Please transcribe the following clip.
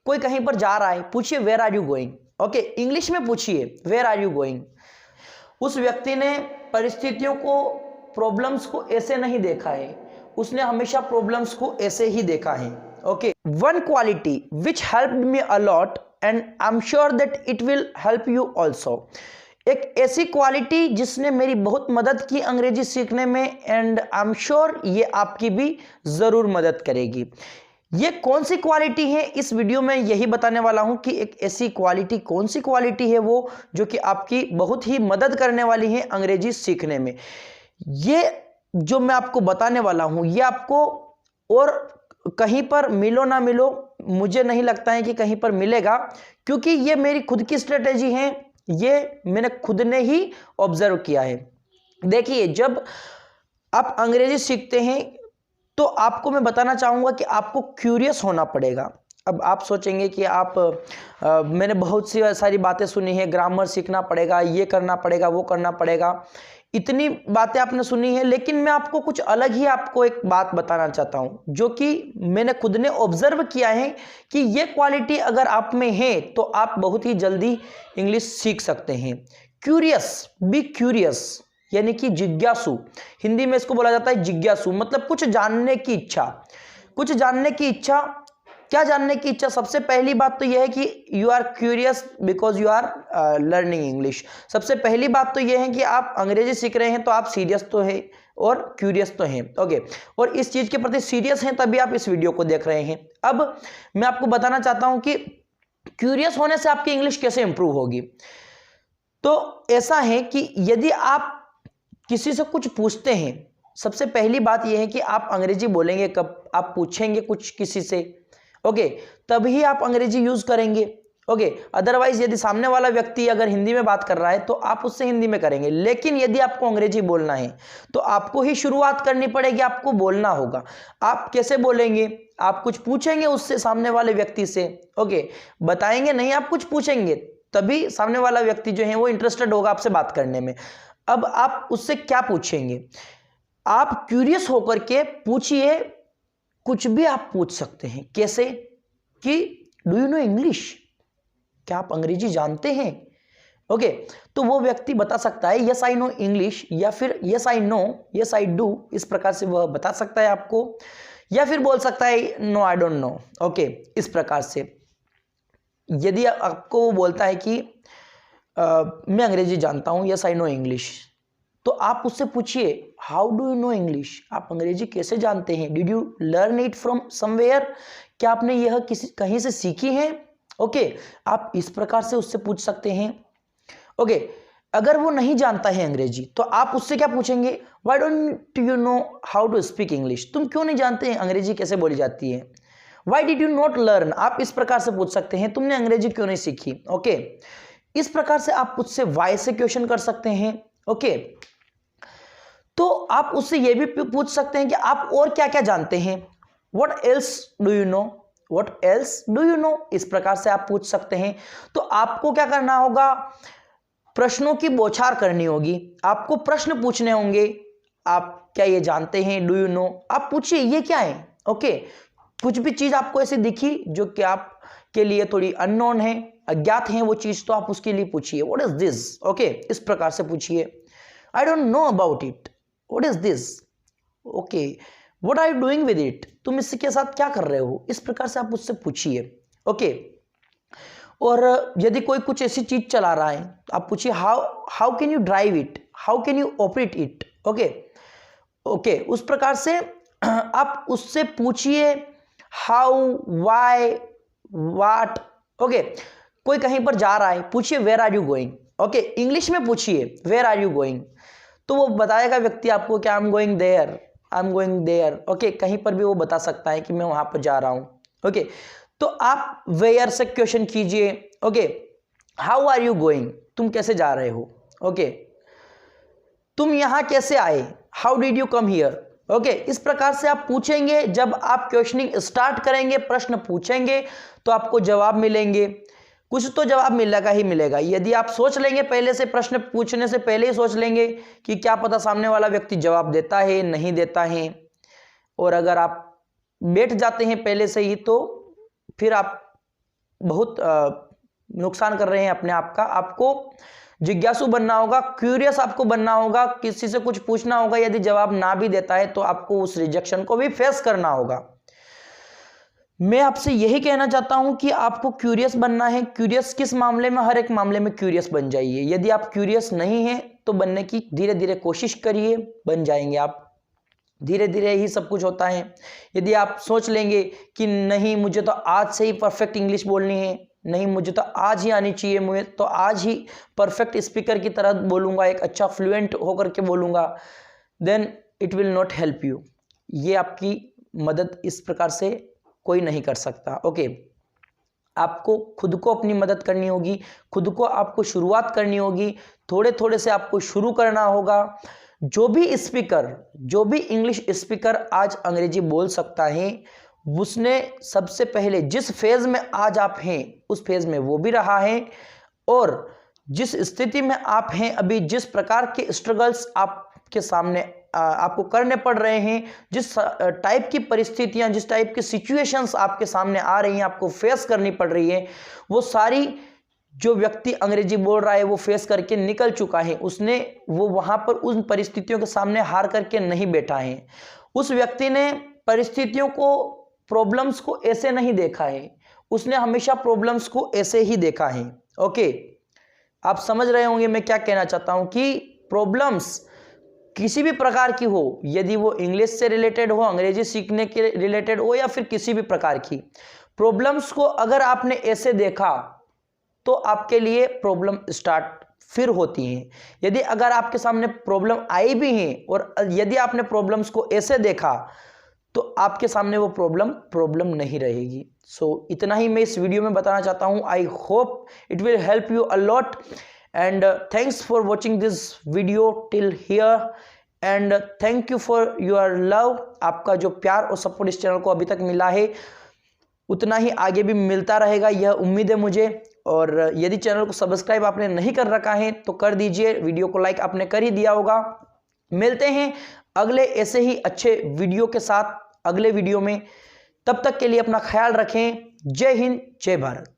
कोई कहीं पर जा रहा है, पूछिए where are you going. Okay, English में पूछिए वेयर आर यू गोइंग। उस व्यक्ति ने परिस्थितियों को, प्रॉब्लम्स को ऐसे नहीं देखा है, उसने हमेशा प्रॉब्लम्स को ऐसे ही देखा है। Okay, one quality which helped me a lot and I am sure that it will help you also. एक ऐसी क्वालिटी जिसने मेरी बहुत मदद की अंग्रेजी सीखने में, एंड आई एम श्योर ये आपकी भी जरूर मदद करेगी। ये कौन सी क्वालिटी है, इस वीडियो में यही बताने वाला हूं कि एक ऐसी क्वालिटी कौन सी क्वालिटी है वो जो कि आपकी बहुत ही मदद करने वाली है अंग्रेजी सीखने में। ये जो मैं आपको बताने वाला हूं ये आपको और कहीं पर मिलो ना मिलो, मुझे नहीं लगता है कि कहीं पर मिलेगा, क्योंकि ये मेरी खुद की स्ट्रेटेजी है, ये मैंने खुद ने ही ऑब्जर्व किया है। देखिए, जब आप अंग्रेजी सीखते हैं तो आपको मैं बताना चाहूँगा कि आपको क्यूरियस होना पड़ेगा। अब आप सोचेंगे कि मैंने बहुत सी सारी बातें सुनी है, ग्रामर सीखना पड़ेगा, ये करना पड़ेगा, वो करना पड़ेगा, इतनी बातें आपने सुनी है, लेकिन मैं आपको कुछ अलग ही आपको एक बात बताना चाहता हूँ जो कि मैंने खुद ने ऑब्जर्व किया है कि ये क्वालिटी अगर आप में है तो आप बहुत ही जल्दी इंग्लिश सीख सकते हैं। क्यूरियस, बी क्यूरियस, यानी कि जिज्ञासु, हिंदी में इसको बोला जाता है जिज्ञासु, मतलब कुछ जानने की इच्छा। कुछ जानने की इच्छा, क्या जानने की इच्छा? सबसे पहली बात तो यह है कि you are curious because you are learning English. सबसे पहली बात तो यह है कि आप अंग्रेजी सीख रहे हैं तो आप सीरियस तो है और क्यूरियस तो हैं। ओके, और इस चीज के प्रति सीरियस हैं तभी आप इस वीडियो को देख रहे हैं। अब मैं आपको बताना चाहता हूं कि क्यूरियस होने से आपकी इंग्लिश कैसे इंप्रूव होगी। तो ऐसा है कि यदि आप किसी से कुछ पूछते हैं, सबसे पहली बात यह है कि आप अंग्रेजी बोलेंगे कब, आप पूछेंगे कुछ किसी से, ओके, तभी आप अंग्रेजी यूज करेंगे। ओके, अदरवाइज यदि सामने वाला व्यक्ति अगर हिंदी में बात कर रहा है तो आप उससे हिंदी में करेंगे, लेकिन यदि आपको अंग्रेजी बोलना है तो आपको ही शुरुआत करनी पड़ेगी, आपको बोलना होगा। आप कैसे बोलेंगे? आप कुछ पूछेंगे उससे, सामने वाले व्यक्ति से, ओके, बताएंगे नहीं, आप कुछ पूछेंगे, तभी सामने वाला व्यक्ति जो है वो इंटरेस्टेड होगा आपसे बात करने में। अब आप उससे क्या पूछेंगे? आप क्यूरियस होकर के पूछिए, कुछ भी आप पूछ सकते हैं। कैसे? कि डू यू नो इंग्लिश, क्या आप अंग्रेजी जानते हैं? ओके, तो वो व्यक्ति बता सकता है यस आई नो इंग्लिश, या फिर yes I know, yes I do, इस प्रकार से वह बता सकता है आपको, या फिर बोल सकता है no I don't know. Okay, इस प्रकार से यदि आपको वो बोलता है कि मैं अंग्रेजी जानता हूं, यस आई नो इंग्लिश, तो आप उससे पूछिए how do you know English, आप अंग्रेजी कैसे जानते हैं? Did you learn it from somewhere, क्या आपने यह किसी कहीं से सीखी है? ओके, आप इस प्रकार से उससे पूछ सकते हैं। ओके, अगर वो नहीं जानता है अंग्रेजी तो आप उससे क्या पूछेंगे? Why don't you know how to speak English, तुम क्यों नहीं जानते हैं अंग्रेजी कैसे बोली जाती है? Why did you not learn, आप इस प्रकार से पूछ सकते हैं, तुमने अंग्रेजी क्यों नहीं सीखी? ओके, इस प्रकार से आप उससे वाई से क्वेश्चन कर सकते हैं। ओके, तो आप उससे यह भी पूछ सकते हैं कि आप और क्या क्या जानते हैं? What else do you know, what else do you know, इस प्रकार से आप पूछ सकते हैं। तो आपको क्या करना होगा? प्रश्नों की बौछार करनी होगी, आपको प्रश्न पूछने होंगे। आप क्या ये जानते हैं? डू यू नो, आप पूछिए ये क्या है। ओके, कुछ भी चीज आपको ऐसी दिखी जो कि आप के लिए थोड़ी अननोन है, अज्ञात है वो चीज, तो आप उसके लिए पूछिए व्हाट इज दिस। ओके, इस प्रकार से पूछिए I don't know about it, what is this. Okay, what are you doing with it, तुम इसके साथ क्या कर रहे हो? इस प्रकार से आप उससे पूछिए। ओके, और यदि कोई कुछ ऐसी चीज चला रहा है तो आप पूछिए how can you drive it, how can you operate it. Okay okay, उस प्रकार से आप उससे पूछिए हाउ, वाई, व्हाट। ओके, कोई कहीं पर जा रहा है, पूछिए where are you going. Okay, English में पूछिए वेयर आर यू गोइंग, तो वो बताएगा व्यक्ति आपको कि I am going there, I am going there. Okay, कहीं पर भी वो बता सकता है कि मैं वहां पर जा रहा हूं। ओके, तो आप वेयर से क्वेश्चन कीजिए। Okay, how are you going, तुम कैसे जा रहे हो? ओके, तुम यहां कैसे आए? How did you come here? Okay, इस प्रकार से आप पूछेंगे। जब आप क्वेश्चनिंग स्टार्ट करेंगे, प्रश्न पूछेंगे, तो आपको जवाब मिलेंगे, कुछ तो जवाब मिलेगा ही मिलेगा। यदि आप सोच लेंगे पहले से, प्रश्न पूछने से पहले ही सोच लेंगे कि क्या पता सामने वाला व्यक्ति जवाब देता है नहीं देता है, और अगर आप बैठ जाते हैं पहले से ही तो फिर आप बहुत नुकसान कर रहे हैं अपने आप का। आपको जिज्ञासु बनना होगा, क्यूरियस आपको बनना होगा, किसी से कुछ पूछना होगा, यदि जवाब ना भी देता है तो आपको उस रिजेक्शन को भी फेस करना होगा। मैं आपसे यही कहना चाहता हूं कि आपको क्यूरियस बनना है। क्यूरियस किस मामले में? हर एक मामले में क्यूरियस बन जाइए। यदि आप क्यूरियस नहीं हैं तो बनने की धीरे धीरे कोशिश करिए, बन जाएंगे आप। धीरे धीरे ही सब कुछ होता है। यदि आप सोच लेंगे कि नहीं मुझे तो आज से ही परफेक्ट इंग्लिश बोलनी है, नहीं मुझे तो आज ही आनी चाहिए, मुझे तो आज ही परफेक्ट स्पीकर की तरह बोलूँगा, एक अच्छा फ्लुएंट होकर के बोलूँगा, then it will not help you. ये आपकी मदद इस प्रकार से कोई नहीं कर सकता। ओके, आपको खुद को अपनी मदद करनी होगी, खुद को आपको शुरुआत करनी होगी, थोड़े थोड़े से आपको शुरू करना होगा। जो भी स्पीकर, जो भी इंग्लिश स्पीकर आज अंग्रेजी बोल सकता है, उसने सबसे पहले जिस फेज में आज आप हैं उस फेज में वो भी रहा है, और जिस स्थिति में आप हैं अभी, जिस प्रकार के स्ट्रगल्स आपके सामने आपको करने पड़ रहे हैं, जिस टाइप की परिस्थितियां, जिस टाइप की सिचुएशंस आपके सामने आ रही हैं, आपको फेस करनी पड़ रही है, वो सारी जो व्यक्ति अंग्रेजी बोल रहा है वो फेस करके निकल चुका है। उसने वो वहां पर उन परिस्थितियों के सामने हार करके नहीं बैठा है। उस व्यक्ति ने परिस्थितियों को, प्रॉब्लम्स को ऐसे नहीं देखा है, उसने हमेशा प्रॉब्लम्स को ऐसे ही देखा है। ओके, आप समझ रहे होंगे मैं क्या कहना चाहता हूं कि प्रॉब्लम्स किसी भी प्रकार की हो, यदि वो इंग्लिश से रिलेटेड हो, अंग्रेजी सीखने के रिलेटेड हो, या फिर किसी भी प्रकार की प्रॉब्लम्स को अगर आपने ऐसे देखा तो आपके लिए प्रॉब्लम स्टार्ट फिर होती हैं। यदि अगर आपके सामने प्रॉब्लम आई भी हैं और यदि आपने प्रॉब्लम्स को ऐसे देखा तो आपके सामने वो प्रॉब्लम नहीं रहेगी। सो इतना ही मैं इस वीडियो में बताना चाहता हूं। I hope it will help you a lot and thanks for watching this video till here and thank you for your love। आपका जो प्यार और सपोर्ट इस चैनल को अभी तक मिला है उतना ही आगे भी मिलता रहेगा, यह उम्मीद है मुझे। और यदि चैनल को सब्सक्राइब आपने नहीं कर रखा है तो कर दीजिए, वीडियो को लाइक आपने कर ही दिया होगा। मिलते हैं अगले ऐसे ही अच्छे वीडियो के साथ अगले वीडियो में। तब तक के लिए अपना ख्याल रखें। जय हिंद, जय भारत।